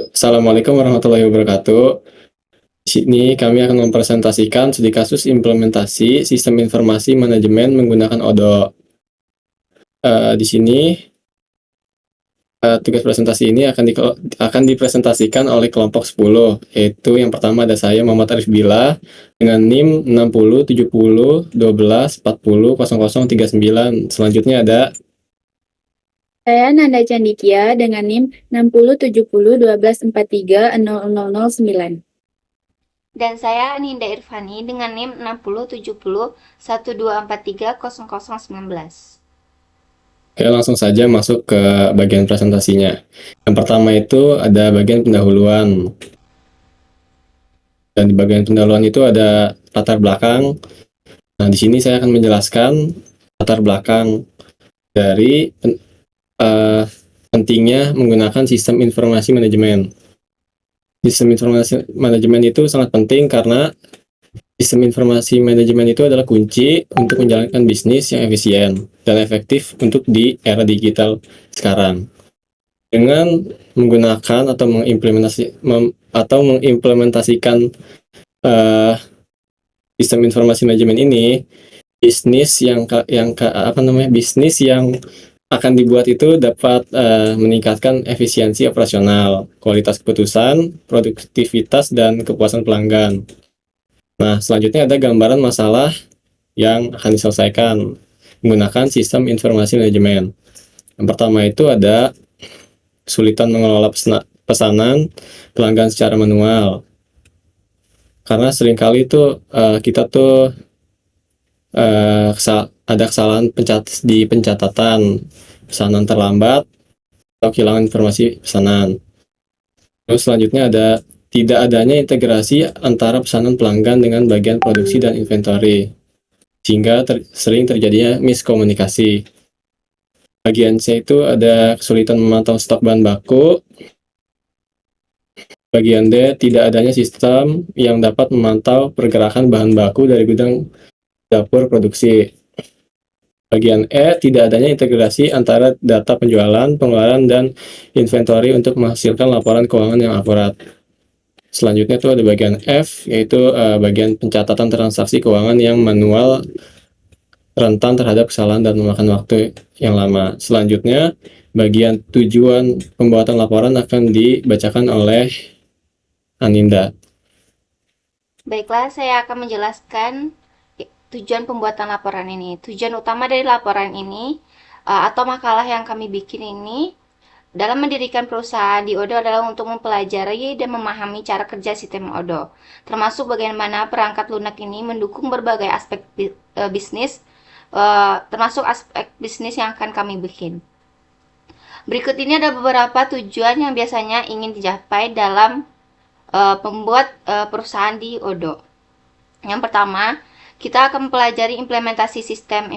Assalamualaikum warahmatullahi wabarakatuh. Di sini kami akan mempresentasikan studi kasus implementasi sistem informasi manajemen menggunakan ODO. Di sini tugas presentasi ini akan dipresentasikan oleh kelompok 10, yaitu yang pertama ada saya Muhammad Arif Billah dengan NIM 607012404039. Selanjutnya ada Saya Nanda Candikya dengan NIM 607012430009. Dan saya Ninda Irfani dengan NIM 607012430019. Oke, langsung saja masuk ke bagian presentasinya. Yang pertama itu ada bagian pendahuluan. Dan di bagian pendahuluan itu ada latar belakang. Nah, di sini saya akan menjelaskan latar belakang dari pentingnya menggunakan sistem informasi manajemen. Sistem informasi manajemen itu sangat penting karena sistem informasi manajemen itu adalah kunci untuk menjalankan bisnis yang efisien dan efektif untuk di era digital sekarang. Dengan menggunakan atau mengimplementasikan sistem informasi manajemen ini, bisnis yang akan dibuat itu dapat meningkatkan efisiensi operasional, kualitas keputusan, produktivitas, dan kepuasan pelanggan. Nah, selanjutnya ada gambaran masalah yang akan diselesaikan menggunakan sistem informasi manajemen. Yang pertama itu ada kesulitan mengelola pesanan pelanggan secara manual. Karena seringkali itu kita tuh ada kesalahan di pencatatan, pesanan terlambat, atau kehilangan informasi pesanan. Terus selanjutnya ada tidak adanya integrasi antara pesanan pelanggan dengan bagian produksi dan inventory, sehingga sering terjadinya miskomunikasi. Bagian C itu ada kesulitan memantau stok bahan baku. Bagian D, tidak adanya sistem yang dapat memantau pergerakan bahan baku dari gudang dapur produksi. Bagian E, tidak adanya integrasi antara data penjualan, pengeluaran, dan inventory untuk menghasilkan laporan keuangan yang akurat. Selanjutnya itu ada bagian F, yaitu bagian pencatatan transaksi keuangan yang manual, rentan terhadap kesalahan dan memakan waktu yang lama. Selanjutnya, bagian tujuan pembuatan laporan akan dibacakan oleh Aninda. Baiklah, saya akan menjelaskan tujuan pembuatan laporan ini. Tujuan utama dari laporan ini atau makalah yang kami bikin ini dalam mendirikan perusahaan di ODO adalah untuk mempelajari dan memahami cara kerja sistem ODO, termasuk bagaimana perangkat lunak ini mendukung berbagai aspek bisnis, termasuk aspek bisnis yang akan kami bikin. Berikut ini ada beberapa tujuan yang biasanya ingin dicapai dalam pembuat perusahaan di ODO. Yang pertama, kita akan mempelajari implementasi sistem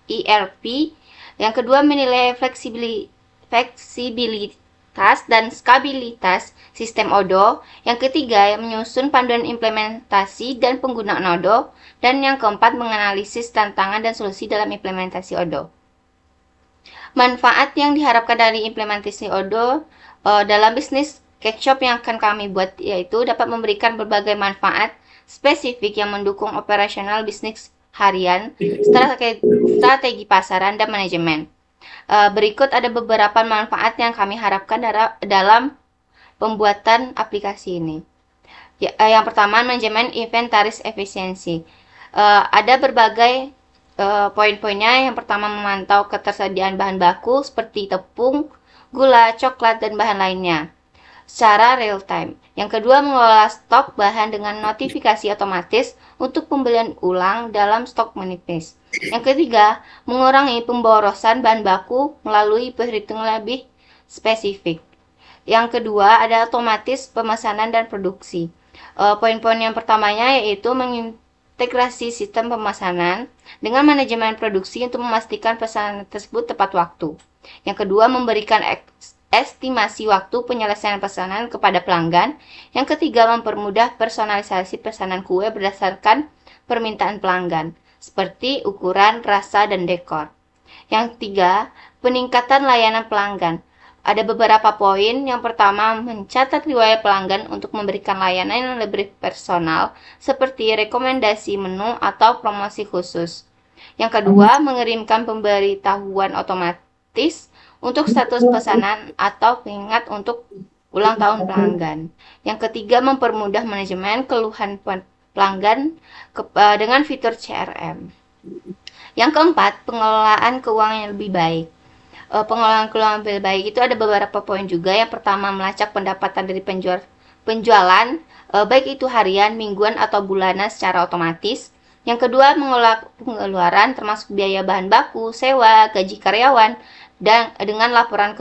ERP. Yang kedua, menilai fleksibilitas dan skabilitas sistem ODO. Yang ketiga, menyusun panduan implementasi dan penggunaan ODO. Dan yang keempat, menganalisis tantangan dan solusi dalam implementasi ODO. Manfaat yang diharapkan dari implementasi ODO dalam bisnis cake-shop yang akan kami buat yaitu dapat memberikan berbagai manfaat spesifik yang mendukung operasional bisnis harian, strategi pasaran, dan manajemen. Berikut ada beberapa manfaat yang kami harapkan dalam pembuatan aplikasi ini. Yang pertama, manajemen inventaris efisiensi. Ada berbagai poin-poinnya. Yang pertama, memantau ketersediaan bahan baku seperti tepung, gula, coklat, dan bahan lainnya secara real time. Yang kedua, mengelola stok bahan dengan notifikasi otomatis untuk pembelian ulang dalam stok menipis. Yang ketiga, mengurangi pemborosan bahan baku melalui perhitungan lebih spesifik. Yang kedua, ada otomatis pemesanan dan produksi. Poin-poin yang pertamanya yaitu mengintegrasi sistem pemesanan dengan manajemen produksi untuk memastikan pesanan tersebut tepat waktu. Yang kedua, memberikan estimasi waktu penyelesaian pesanan kepada pelanggan. Yang ketiga, mempermudah personalisasi pesanan kue berdasarkan permintaan pelanggan, seperti ukuran, rasa, dan dekor. Yang ketiga, peningkatan layanan pelanggan. Ada beberapa poin. Yang pertama, mencatat riwayat pelanggan untuk memberikan layanan yang lebih personal, seperti rekomendasi menu atau promosi khusus. Yang kedua, mengirimkan pemberitahuan otomatis untuk status pesanan atau pengingat untuk ulang tahun pelanggan. Yang ketiga, mempermudah manajemen keluhan pelanggan dengan fitur CRM. Yang keempat, pengelolaan keuangan yang lebih baik. Pengelolaan keuangan lebih baik itu ada beberapa poin juga. Yang pertama, melacak pendapatan dari penjualan, baik itu harian, mingguan, atau bulanan secara otomatis. Yang kedua, mengelola pengeluaran termasuk biaya bahan baku, sewa, gaji karyawan, dan dengan laporan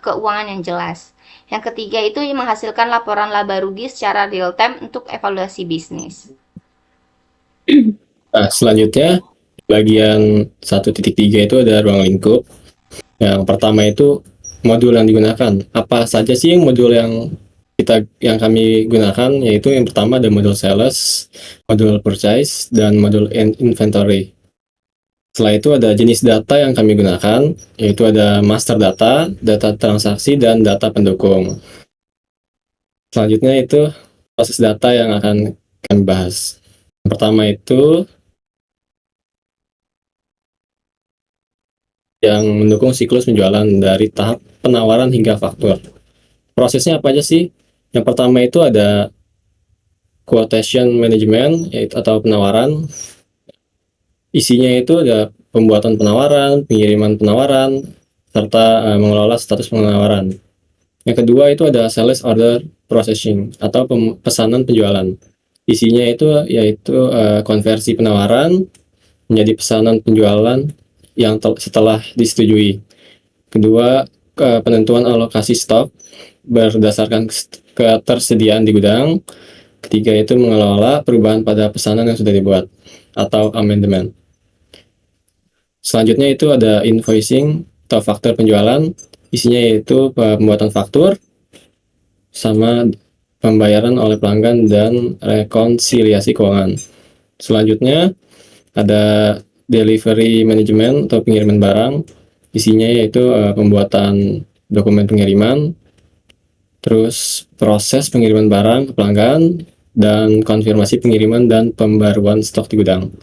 keuangan yang jelas. Yang ketiga itu menghasilkan laporan laba rugi secara real time untuk evaluasi bisnis. Nah, selanjutnya bagian 1.3 itu ada ruang lingkup. Yang pertama itu modul yang digunakan. Apa saja sih modul yang kami gunakan? Yaitu yang pertama ada modul sales, modul purchase, dan modul inventory. Setelah itu ada jenis data yang kami gunakan, yaitu ada master data, data transaksi, dan data pendukung. Selanjutnya itu proses data yang akan kami bahas. Yang pertama itu yang mendukung siklus penjualan dari tahap penawaran hingga faktur. Prosesnya apa aja sih? Yang pertama itu ada quotation management, yaitu atau penawaran. Isinya itu ada pembuatan penawaran, pengiriman penawaran, serta mengelola status penawaran. Yang kedua itu ada sales order processing atau pesanan penjualan. Isinya itu yaitu konversi penawaran menjadi pesanan penjualan yang setelah disetujui. Kedua, penentuan alokasi stok berdasarkan ketersediaan di gudang. Ketiga itu mengelola perubahan pada pesanan yang sudah dibuat atau amendment. Selanjutnya itu ada invoicing atau faktur penjualan. Isinya yaitu pembuatan faktur sama pembayaran oleh pelanggan dan rekonsiliasi keuangan. Selanjutnya ada delivery management atau pengiriman barang. Isinya yaitu pembuatan dokumen pengiriman, terus proses pengiriman barang ke pelanggan, dan konfirmasi pengiriman dan pembaruan stok di gudang.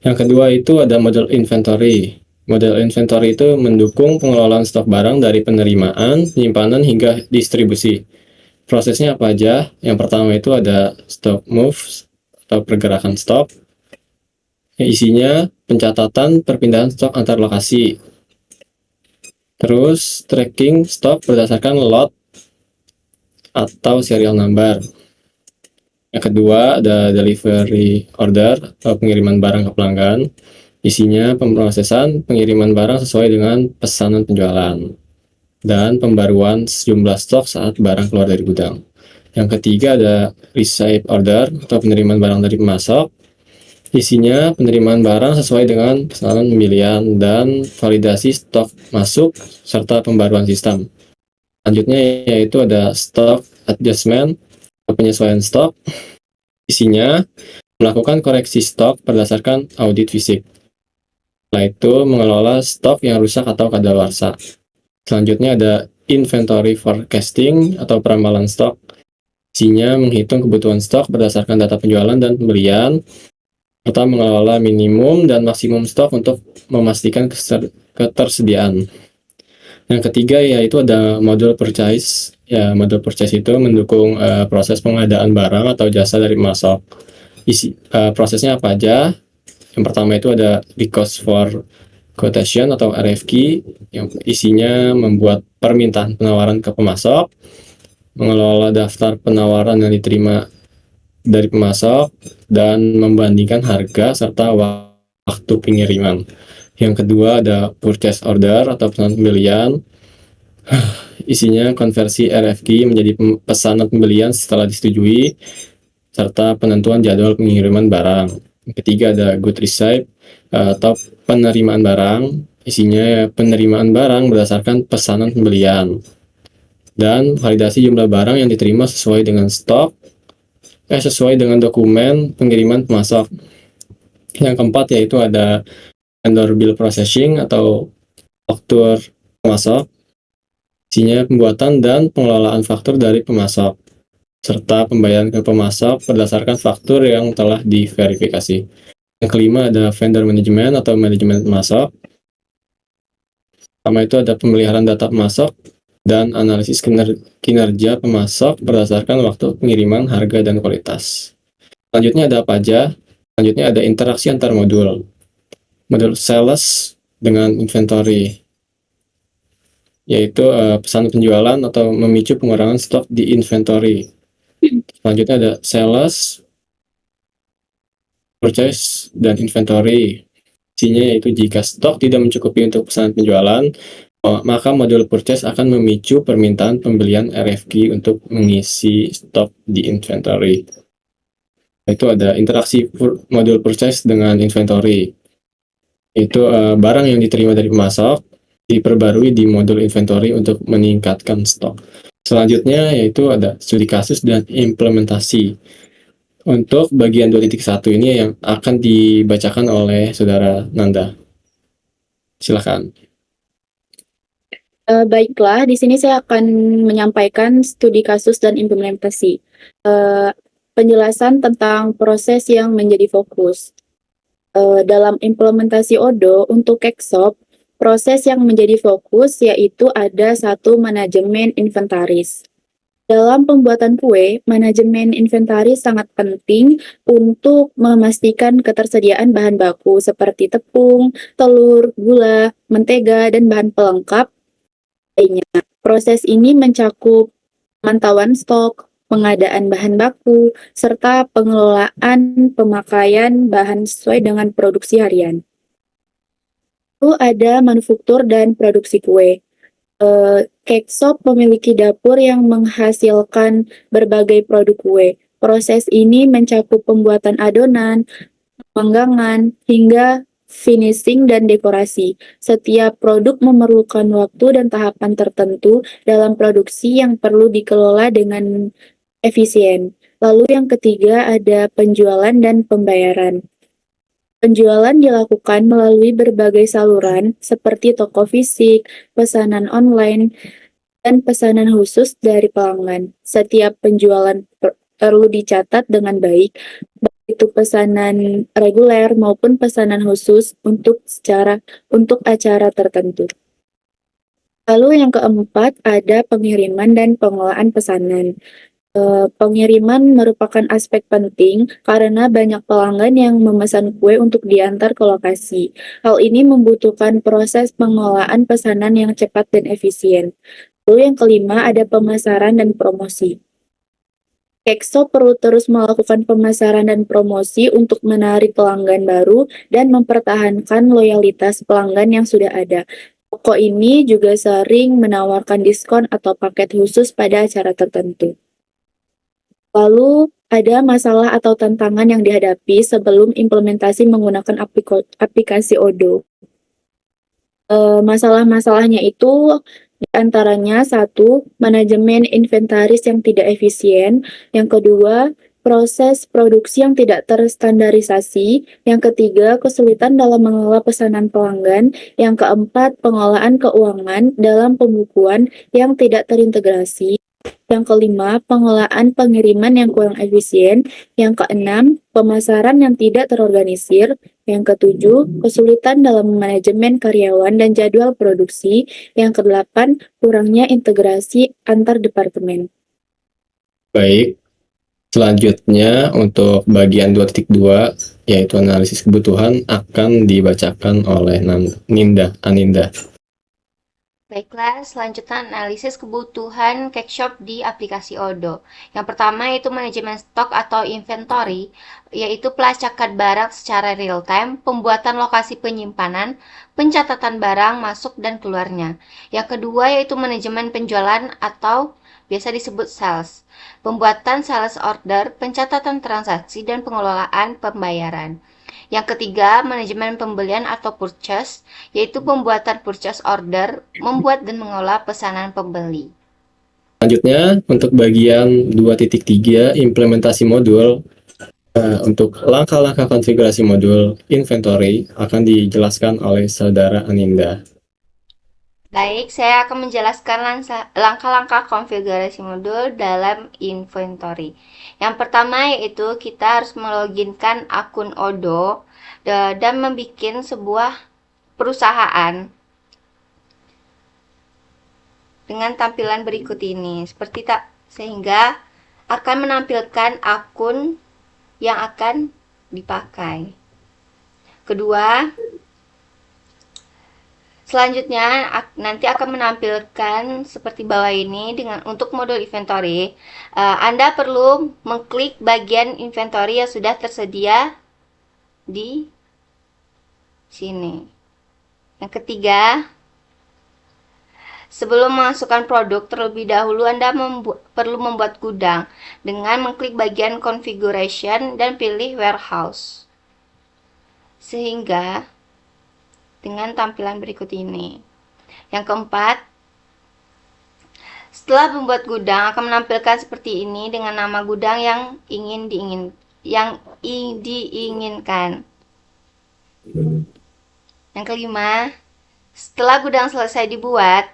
Yang kedua itu ada model inventory. Model inventory itu mendukung pengelolaan stok barang dari penerimaan, penyimpanan, hingga distribusi. Prosesnya apa aja? Yang pertama itu ada stock moves atau pergerakan stok. Isinya pencatatan perpindahan stok antar lokasi. Terus tracking stok berdasarkan lot atau serial number. Yang kedua ada delivery order atau pengiriman barang ke pelanggan. Isinya pemrosesan pengiriman barang sesuai dengan pesanan penjualan dan pembaruan sejumlah stok saat barang keluar dari gudang. Yang ketiga ada receipt order atau penerimaan barang dari pemasok. Isinya penerimaan barang sesuai dengan pesanan pembelian dan validasi stok masuk serta pembaruan sistem. Selanjutnya yaitu ada stock adjustment atau penyesuaian stok. Isinya melakukan koreksi stok berdasarkan audit fisik. Setelah itu mengelola stok yang rusak atau kadaluarsa. Selanjutnya ada inventory forecasting atau perambalan stok. Isinya menghitung kebutuhan stok berdasarkan data penjualan dan pembelian, serta mengelola minimum dan maksimum stok untuk memastikan ketersediaan. Yang ketiga yaitu ada modul purchase. Ya, modul purchase itu mendukung proses pengadaan barang atau jasa dari pemasok. Prosesnya apa aja? Yang pertama itu ada request for quotation atau RFQ, yang isinya membuat permintaan penawaran ke pemasok, mengelola daftar penawaran yang diterima dari pemasok, dan membandingkan harga serta waktu pengiriman. Yang kedua ada purchase order atau pesanan pembelian. Isinya konversi RFQ menjadi pesanan pembelian setelah disetujui, serta penentuan jadwal pengiriman barang. Yang ketiga ada good receipt atau penerimaan barang. Isinya penerimaan barang berdasarkan pesanan pembelian dan validasi jumlah barang yang diterima sesuai dengan sesuai dengan dokumen pengiriman pemasok. Yang keempat yaitu ada vendor bill processing atau faktur pemasok. Isinya pembuatan dan pengelolaan faktur dari pemasok, serta pembayaran ke pemasok berdasarkan faktur yang telah diverifikasi. Yang kelima ada vendor management atau manajemen pemasok. Pertama itu ada pemeliharaan data pemasok dan analisis kinerja pemasok berdasarkan waktu pengiriman, harga, dan kualitas. Selanjutnya ada apa aja? Selanjutnya ada interaksi antar modul. Modul sales dengan inventory, yaitu pesan penjualan atau memicu pengurangan stok di inventory. Selanjutnya ada sales, purchase, dan inventory. Isinya yaitu jika stok tidak mencukupi untuk pesanan penjualan, maka modul purchase akan memicu permintaan pembelian RFQ untuk mengisi stok di inventory. Itu ada interaksi modul purchase dengan inventory. Itu barang yang diterima dari pemasok diperbarui di modul inventory untuk meningkatkan stok. Selanjutnya yaitu ada studi kasus dan implementasi. Untuk bagian 2.1 ini yang akan dibacakan oleh Saudara Nanda. Silakan. Baiklah, di sini saya akan menyampaikan studi kasus dan implementasi. Penjelasan tentang proses yang menjadi fokus. Dalam implementasi ODO untuk Kekshop, proses yang menjadi fokus yaitu ada satu manajemen inventaris. Dalam pembuatan kue, manajemen inventaris sangat penting untuk memastikan ketersediaan bahan baku seperti tepung, telur, gula, mentega, dan bahan pelengkap lainnya. Proses ini mencakup pemantauan stok, pengadaan bahan baku, serta pengelolaan pemakaian bahan sesuai dengan produksi harian. Lalu ada manufaktur dan produksi kue. Kekshop memiliki dapur yang menghasilkan berbagai produk kue. Proses ini mencakup pembuatan adonan, pemanggangan, hingga finishing dan dekorasi. Setiap produk memerlukan waktu dan tahapan tertentu dalam produksi yang perlu dikelola dengan efisien. Lalu yang ketiga ada penjualan dan pembayaran. Penjualan dilakukan melalui berbagai saluran seperti toko fisik, pesanan online, dan pesanan khusus dari pelanggan. Setiap penjualan perlu dicatat dengan baik, baik itu pesanan reguler maupun pesanan khusus untuk acara tertentu. Lalu yang keempat ada pengiriman dan pengolahan pesanan. Pengiriman merupakan aspek penting karena banyak pelanggan yang memesan kue untuk diantar ke lokasi. Hal ini membutuhkan proses pengolahan pesanan yang cepat dan efisien. Lalu yang kelima ada pemasaran dan promosi. Kekshop perlu terus melakukan pemasaran dan promosi untuk menarik pelanggan baru dan mempertahankan loyalitas pelanggan yang sudah ada. Toko ini juga sering menawarkan diskon atau paket khusus pada acara tertentu. Lalu ada masalah atau tantangan yang dihadapi sebelum implementasi menggunakan aplikasi ODO. Masalah-masalahnya itu diantaranya satu, manajemen inventaris yang tidak efisien. Yang kedua, proses produksi yang tidak terstandarisasi. Yang ketiga, kesulitan dalam mengelola pesanan pelanggan. Yang keempat, pengolahan keuangan dalam pembukuan yang tidak terintegrasi. Yang kelima, pengolahan pengiriman yang kurang efisien. Yang keenam, pemasaran yang tidak terorganisir. Yang ketujuh, kesulitan dalam manajemen karyawan dan jadwal produksi. Yang kedelapan, kurangnya integrasi antar departemen. Baik, selanjutnya untuk bagian 2.2 yaitu analisis kebutuhan akan dibacakan oleh Aninda. Baiklah, selanjutnya analisis kebutuhan Kekshop di aplikasi ODO. Yang pertama yaitu manajemen stok atau inventory, yaitu pelacakan barang secara real-time, pembuatan lokasi penyimpanan, pencatatan barang masuk dan keluarnya. Yang kedua yaitu manajemen penjualan atau biasa disebut sales, pembuatan sales order, pencatatan transaksi, dan pengelolaan pembayaran. Yang ketiga, manajemen pembelian atau purchase, yaitu pembuatan purchase order, membuat dan mengolah pesanan pembeli. Selanjutnya, untuk bagian 2.3, implementasi modul, untuk langkah-langkah konfigurasi modul inventory akan dijelaskan oleh Saudara Aninda. Baik, saya akan menjelaskan langkah-langkah konfigurasi modul dalam inventory. Yang pertama yaitu kita harus meloginkan akun Odoo dan membuat sebuah perusahaan dengan tampilan berikut ini, sehingga akan menampilkan akun yang akan dipakai. Kedua, selanjutnya nanti akan menampilkan seperti bawah ini untuk modul inventory. Anda perlu mengklik bagian inventory yang sudah tersedia di sini. Yang ketiga, sebelum memasukkan produk, terlebih dahulu Anda perlu membuat gudang dengan mengklik bagian configuration dan pilih warehouse. Sehingga dengan tampilan berikut ini. Yang keempat, setelah membuat gudang akan menampilkan seperti ini dengan nama gudang yang diinginkan. Yang kelima, setelah gudang selesai dibuat,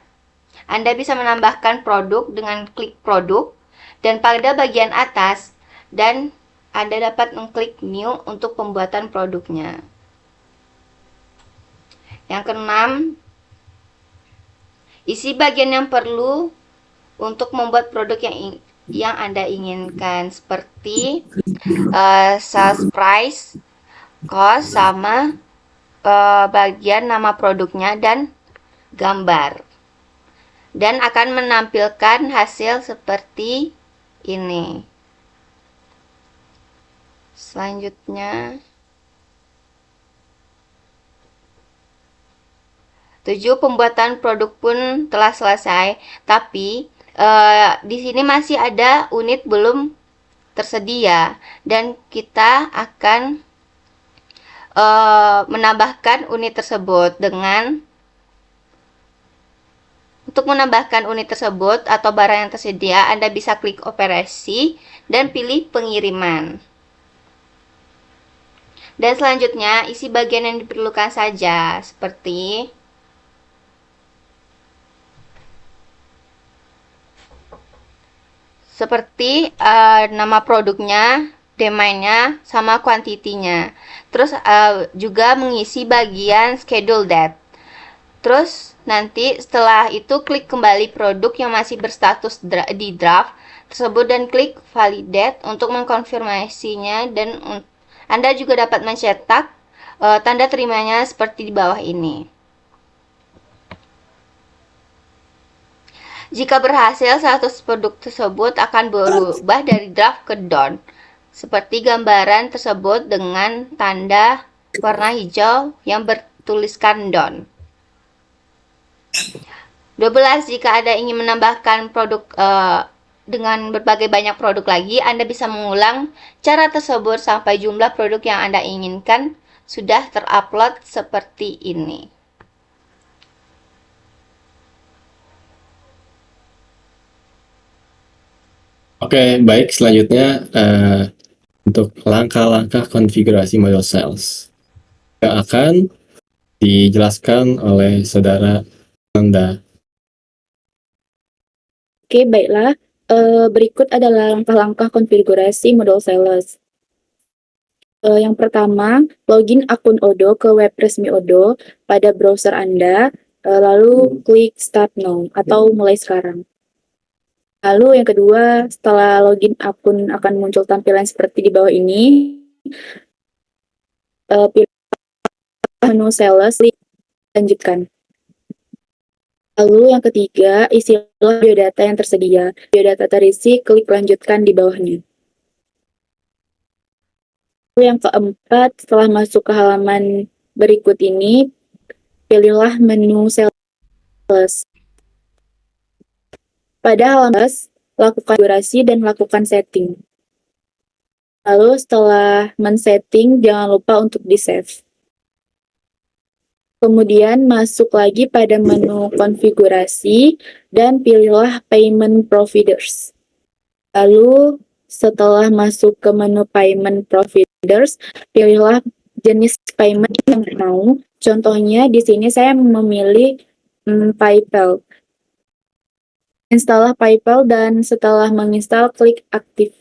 Anda bisa menambahkan produk dengan klik produk dan pada bagian atas, dan Anda dapat mengklik new untuk pembuatan produknya. Yang keenam, isi bagian yang perlu untuk membuat produk yang Anda inginkan, seperti sales price, cost, sama bagian nama produknya dan gambar. Dan akan menampilkan hasil seperti ini. Selanjutnya, 7. Pembuatan produk pun telah selesai, tapi di sini masih ada unit belum tersedia dan kita akan menambahkan unit tersebut untuk menambahkan unit tersebut atau barang yang tersedia, Anda bisa klik operasi dan pilih pengiriman. Dan selanjutnya, isi bagian yang diperlukan saja, seperti nama produknya, domainnya, sama kuantitinya. Terus juga mengisi bagian schedule date. Terus nanti setelah itu klik kembali produk yang masih berstatus di draft tersebut dan klik validate untuk mengkonfirmasinya, dan Anda juga dapat mencetak tanda terimanya seperti di bawah ini. Jika berhasil, status produk tersebut akan berubah dari draft ke done, seperti gambaran tersebut dengan tanda warna hijau yang bertuliskan done. 12. Jika Anda ingin menambahkan produk dengan berbagai banyak produk lagi, Anda bisa mengulang cara tersebut sampai jumlah produk yang Anda inginkan sudah terupload seperti ini. Oke, baik. Selanjutnya untuk langkah-langkah konfigurasi model sales yang akan dijelaskan oleh saudara Nanda. Oke, baiklah. Berikut adalah langkah-langkah konfigurasi model sales. Yang pertama, login akun Odoo ke web resmi Odoo pada browser Anda, lalu klik Start Now atau mulai sekarang. Lalu yang kedua, setelah login akun akan muncul tampilan seperti di bawah ini. Pilih menu sales, lanjutkan. Lalu yang ketiga, isilah biodata yang tersedia. Biodata terisi, klik lanjutkan di bawahnya. Lalu yang keempat, setelah masuk ke halaman berikut ini, pilihlah menu sales. Pada halaman lakukan konfigurasi dan lakukan setting. Lalu setelah men-setting, jangan lupa untuk di-save. Kemudian masuk lagi pada menu konfigurasi dan pilihlah payment providers. Lalu setelah masuk ke menu payment providers, pilihlah jenis payment yang mau. Contohnya di sini saya memilih PayPal. Install PayPal dan setelah menginstal klik aktif.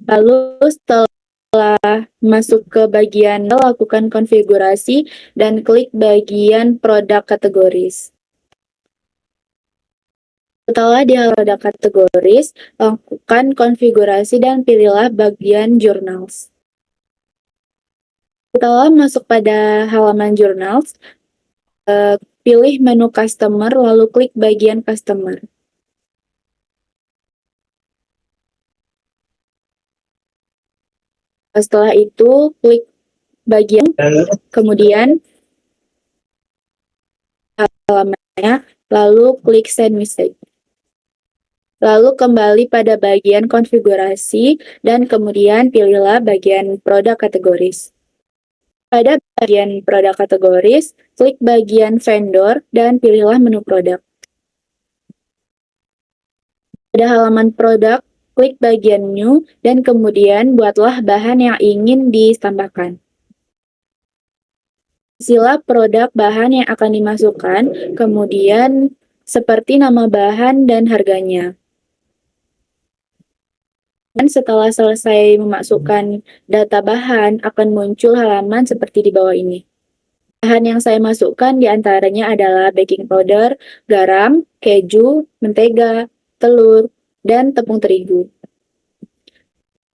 Lalu setelah masuk ke bagian lakukan konfigurasi dan klik bagian produk kategoris. Setelah di produk kategoris, lakukan konfigurasi dan pilihlah bagian journals. Setelah masuk pada halaman journals, pilih menu customer lalu klik bagian customer. Setelah itu klik bagian, kemudian halamannya, lalu klik send message. Lalu kembali pada bagian konfigurasi dan kemudian pilihlah bagian produk kategoris. Pada bagian produk kategoris, klik bagian vendor dan pilihlah menu produk. Pada halaman produk, klik bagian new dan kemudian buatlah bahan yang ingin ditambahkan. Isilah produk bahan yang akan dimasukkan, kemudian seperti nama bahan dan harganya. Dan setelah selesai memasukkan data bahan, akan muncul halaman seperti di bawah ini. Bahan yang saya masukkan diantaranya adalah baking powder, garam, keju, mentega, telur, dan tepung terigu.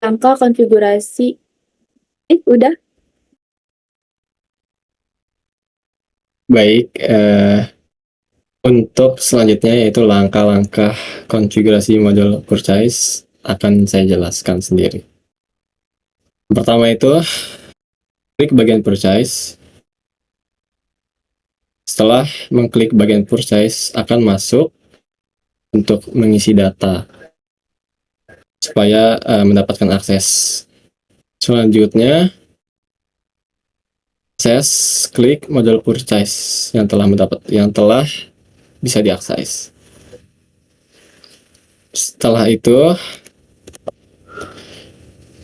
Langkah konfigurasi, udah? Baik, untuk selanjutnya yaitu langkah-langkah konfigurasi model purchase akan saya jelaskan sendiri. Pertama itu, klik bagian purchase. Setelah mengklik bagian purchase, akan masuk untuk mengisi data supaya mendapatkan akses. Selanjutnya, klik model purchase yang telah bisa diakses. Setelah itu,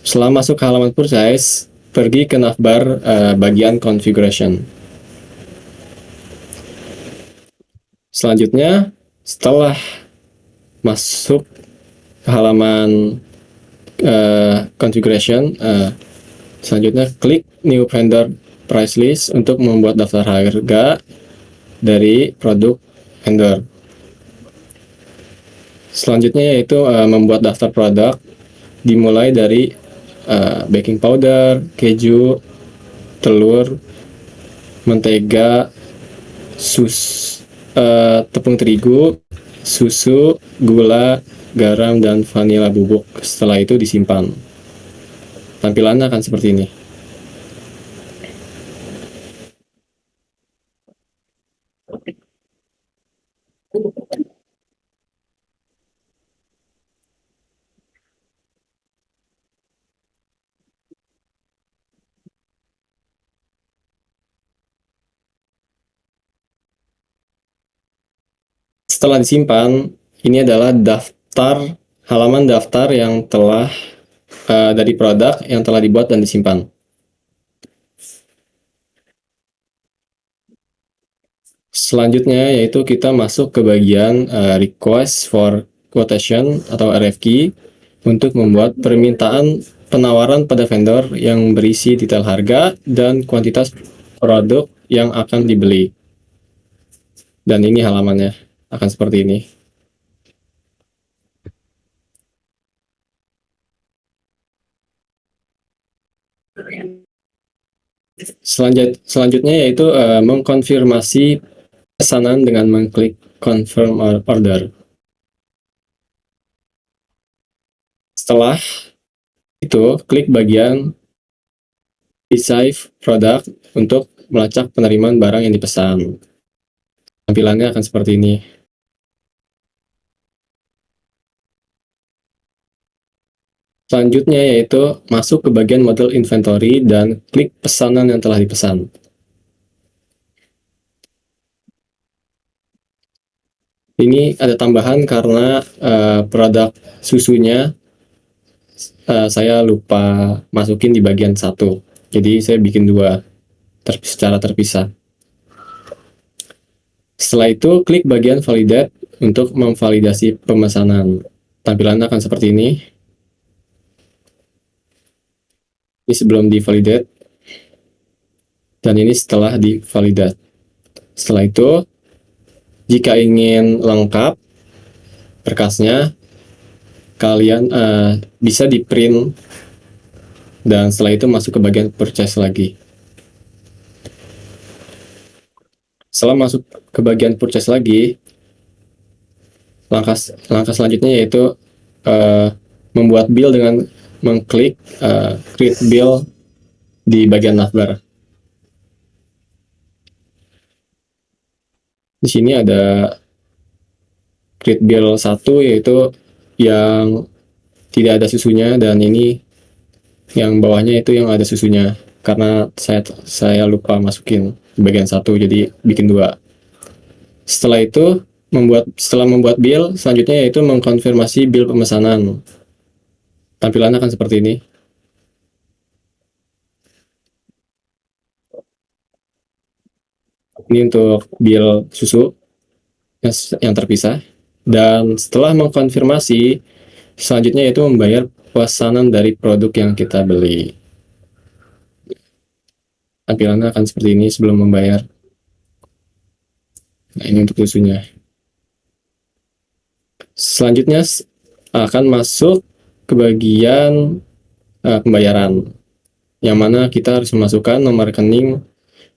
setelah masuk ke halaman purchase, pergi ke navbar bagian configuration. Selanjutnya, setelah masuk ke halaman configuration, selanjutnya klik new vendor price list untuk membuat daftar harga dari produk vendor. Selanjutnya yaitu membuat daftar produk dimulai dari baking powder, keju, telur, mentega, tepung terigu, susu, gula, garam, dan vanila bubuk. Setelah itu disimpan. Tampilannya akan seperti ini. Setelah disimpan, ini adalah halaman daftar yang telah dari produk yang telah dibuat dan disimpan. Selanjutnya yaitu kita masuk ke bagian request for quotation atau RFQ untuk membuat permintaan penawaran pada vendor yang berisi detail harga dan kuantitas produk yang akan dibeli. Dan ini halamannya akan seperti ini. Selanjutnya yaitu mengkonfirmasi pesanan dengan mengklik confirm order. Setelah itu, klik bagian receive product untuk melacak penerimaan barang yang dipesan. Tampilannya akan seperti ini. Selanjutnya yaitu masuk ke bagian model inventory dan klik pesanan yang telah dipesan. Ini ada tambahan karena produk susunya saya lupa masukin di bagian 1. Jadi saya bikin 2 secara terpisah. Setelah itu, klik bagian validate untuk memvalidasi pemesanan. Tampilannya akan seperti ini. Ini sebelum divalidate, dan ini setelah divalidate. Setelah itu, jika ingin lengkap berkasnya, kalian bisa di print, dan setelah itu masuk ke bagian purchase lagi. Setelah masuk ke bagian purchase lagi, langkah selanjutnya yaitu membuat bill dengan mengklik create bill di bagian navbar. Di sini ada create bill 1, yaitu yang tidak ada susunya, dan ini yang bawahnya itu yang ada susunya, karena saya lupa masukin di bagian 1, jadi bikin 2. Setelah itu, setelah membuat bill, selanjutnya yaitu mengkonfirmasi bill pemesanan. Tampilannya akan seperti ini. Ini untuk bill susu yang terpisah. Dan setelah mengkonfirmasi, selanjutnya yaitu membayar pesanan dari produk yang kita beli. Tampilannya akan seperti ini sebelum membayar. Nah, ini untuk susunya. Selanjutnya akan masuk ke bagian pembayaran, yang mana kita harus memasukkan nomor rekening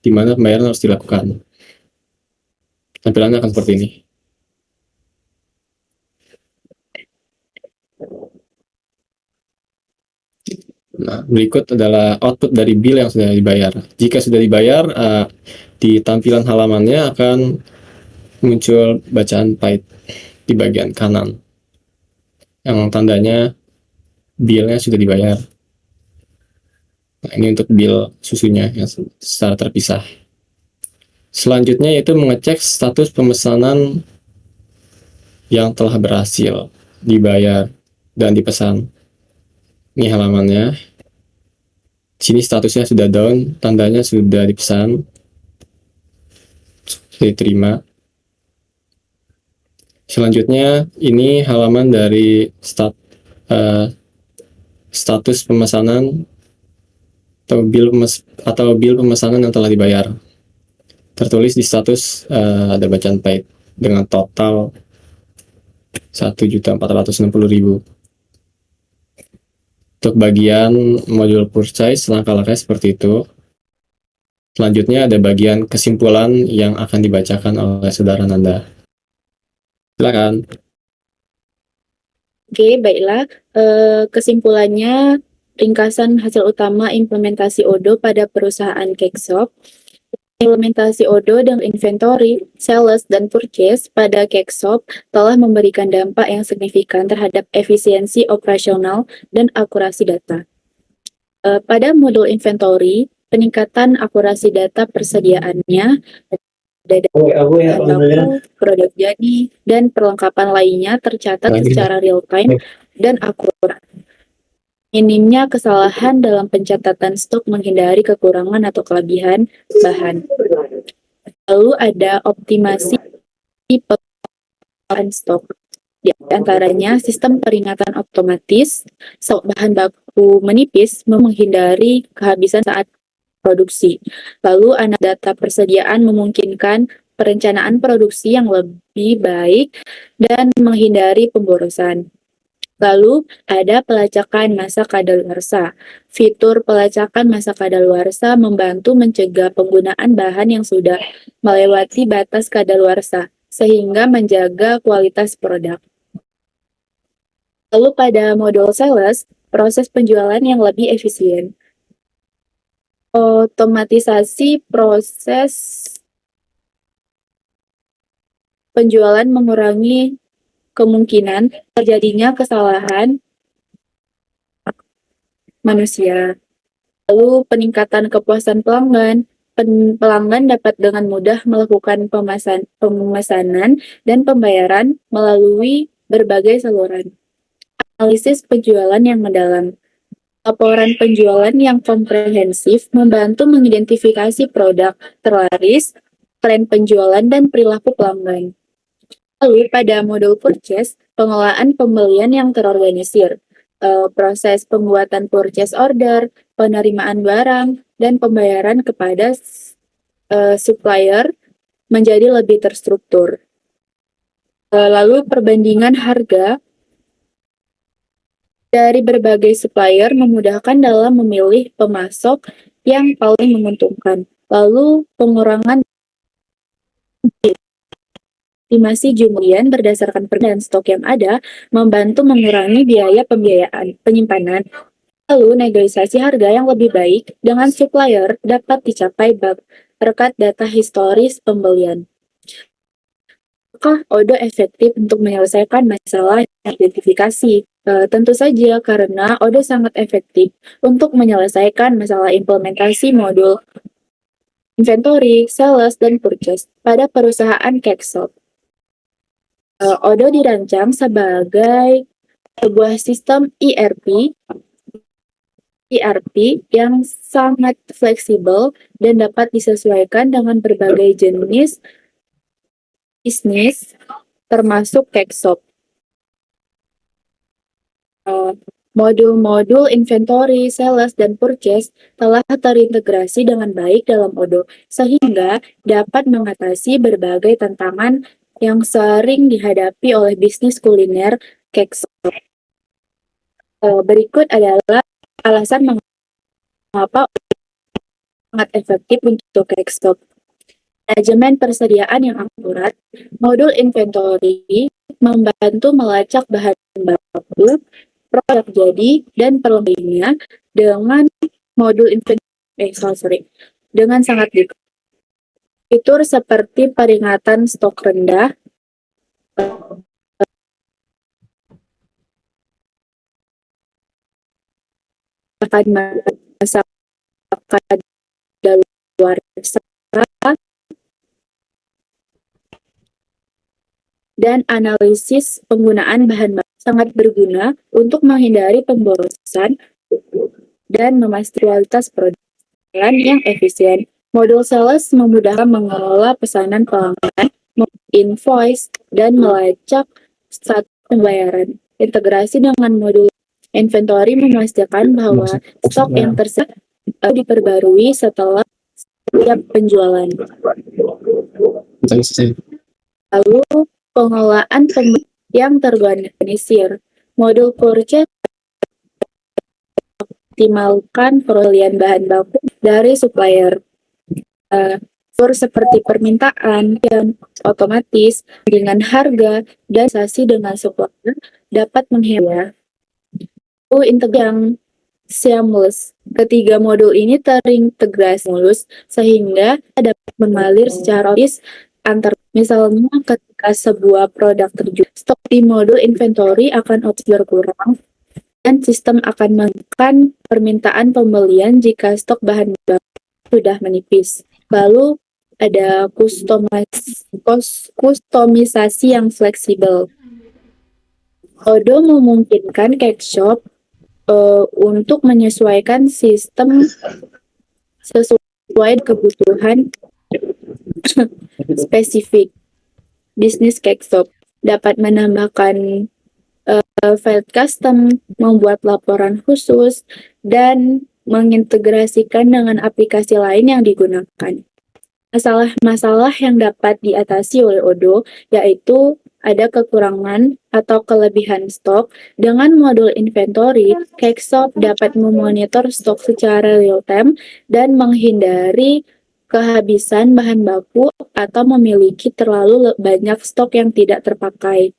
di mana pembayaran harus dilakukan. Tampilannya akan seperti ini. Nah, berikut adalah output dari bill yang sudah dibayar. Jika sudah dibayar, di tampilan halamannya akan muncul bacaan paid di bagian kanan, yang tandanya billnya sudah dibayar. Nah, ini untuk bill susunya yang secara terpisah. Selanjutnya yaitu mengecek status pemesanan yang telah berhasil dibayar dan dipesan. Ini halamannya. Sini statusnya sudah down, tandanya sudah dipesan, sudah diterima. Selanjutnya ini halaman dari status pemesanan atau bill pemesanan yang telah dibayar. Tertulis di status ada bacaan paid dengan total 1.460.000. Untuk bagian modul purchase, langkah-langkahnya seperti itu. Selanjutnya ada bagian kesimpulan yang akan dibacakan oleh saudara Nanda. Silakan. Oke, baiklah. Kesimpulannya, ringkasan hasil utama implementasi ODO pada perusahaan Cakeshop. Implementasi ODO dengan inventory, sales, dan purchase pada Cakeshop telah memberikan dampak yang signifikan terhadap efisiensi operasional dan akurasi data. Pada modul inventory, peningkatan akurasi data persediaannya, data baku, produk jadi, dan perlengkapan lainnya tercatat secara real-time dan akurat. Minimnya kesalahan dalam pencatatan stok menghindari kekurangan atau kelebihan bahan. Lalu ada optimasi pengelolaan stok. Di antaranya sistem peringatan otomatis, stok bahan baku menipis menghindari kehabisan saat produksi. Lalu ada data persediaan memungkinkan perencanaan produksi yang lebih baik dan menghindari pemborosan. Lalu ada pelacakan masa kadaluarsa. Fitur pelacakan masa kadaluarsa membantu mencegah penggunaan bahan yang sudah melewati batas kadaluarsa, sehingga menjaga kualitas produk. Lalu pada modul sales, proses penjualan yang lebih efisien. Otomatisasi proses penjualan mengurangi kemungkinan terjadinya kesalahan manusia. Lalu peningkatan kepuasan pelanggan. Pelanggan dapat dengan mudah melakukan pemesanan dan pembayaran melalui berbagai saluran. Analisis penjualan yang mendalam. Laporan penjualan yang komprehensif membantu mengidentifikasi produk terlaris, tren penjualan dan perilaku pelanggan. Lalu pada modul purchase, pengelolaan pembelian yang terorganisir, proses pembuatan purchase order, penerimaan barang, dan pembayaran kepada supplier menjadi lebih terstruktur. Lalu perbandingan harga dari berbagai supplier memudahkan dalam memilih pemasok yang paling menguntungkan. Lalu pengurangan estimasi jumlah berdasarkan dan stok yang ada membantu mengurangi biaya penyimpanan. Lalu negosiasi harga yang lebih baik dengan supplier dapat dicapai berkat data historis pembelian. Apakah Odo efektif untuk menyelesaikan masalah identifikasi? Tentu saja, karena Odo sangat efektif untuk menyelesaikan masalah implementasi modul inventory, sales, dan purchase pada perusahaan Kexop. Odo dirancang sebagai sebuah sistem ERP yang sangat fleksibel dan dapat disesuaikan dengan berbagai jenis bisnis, termasuk Kexop. Modul-modul inventory, sales, dan purchase telah terintegrasi dengan baik dalam Odo, sehingga dapat mengatasi berbagai tantangan yang sering dihadapi oleh bisnis kuliner Kexop. Berikut adalah alasan mengapa sangat efektif untuk Kexop. Manajemen persediaan yang akurat, modul inventory membantu melacak bahan baku, produk jadi, dan pembelinya dengan modul dengan sangat detail. Fitur seperti peringatan stok rendah, akan masyarakat daluarsa dan analisis penggunaan bahan baku sangat berguna untuk menghindari pemborosan dan memastikan kualitas produk yang efisien. Modul sales memudahkan mengelola pesanan pelanggan, invoice, dan melacak status pembayaran. Integrasi dengan modul inventory memastikan bahwa stok yang tersedia diperbarui setelah setiap penjualan. Lalu pengelolaan yang terorganisir. Modul purchase optimalkan pembelian bahan baku dari supplier. Fitur seperti permintaan yang otomatis dengan harga dan transaksi dengan supplier dapat menghemat. Integrasi yang seamless. Ketiga modul ini terintegrasi mulus sehingga dapat mengalir secara otomatis antar. Misalnya ketika sebuah produk terjual, stok di modul inventory akan otomatis berkurang dan sistem akan menekan permintaan pembelian jika stok bahan baku sudah menipis. Lalu ada kustomisasi yang fleksibel. Odo memungkinkan Kexop untuk menyesuaikan sistem sesuai kebutuhan spesifik. Bisnis Kexop dapat menambahkan file custom, membuat laporan khusus, dan mengintegrasikan dengan aplikasi lain yang digunakan. Masalah-masalah yang dapat diatasi oleh Odo yaitu ada kekurangan atau kelebihan stok. Dengan modul inventory, Kexop dapat memonitor stok secara real-time dan menghindari kehabisan bahan baku atau memiliki terlalu banyak stok yang tidak terpakai.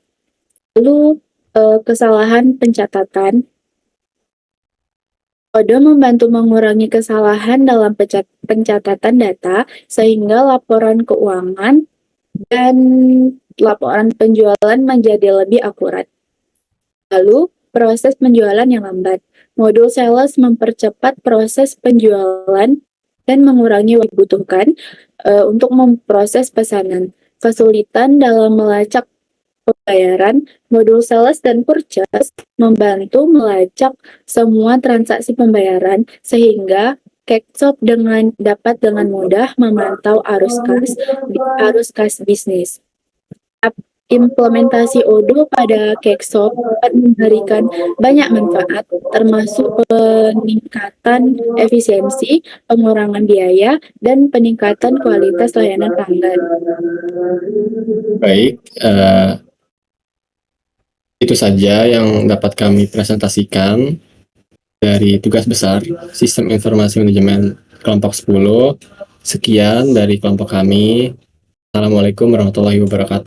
Lalu, kesalahan pencatatan. Odo membantu mengurangi kesalahan dalam pencatatan data sehingga laporan keuangan dan laporan penjualan menjadi lebih akurat. Lalu, proses penjualan yang lambat. Modul sales mempercepat proses penjualan dan mengurangi waktu dibutuhkan untuk memproses pesanan. Kesulitan dalam melacak pembayaran, modul sales dan purchase membantu melacak semua transaksi pembayaran sehingga Keksop dapat dengan mudah memantau arus kas bisnis. Implementasi Odoo pada Keksop dapat memberikan banyak manfaat, termasuk peningkatan efisiensi, pengurangan biaya, dan peningkatan kualitas layanan pelanggan. Baik, itu saja yang dapat kami presentasikan dari tugas besar Sistem Informasi Manajemen kelompok 10. Sekian dari kelompok kami. Assalamualaikum warahmatullahi wabarakatuh.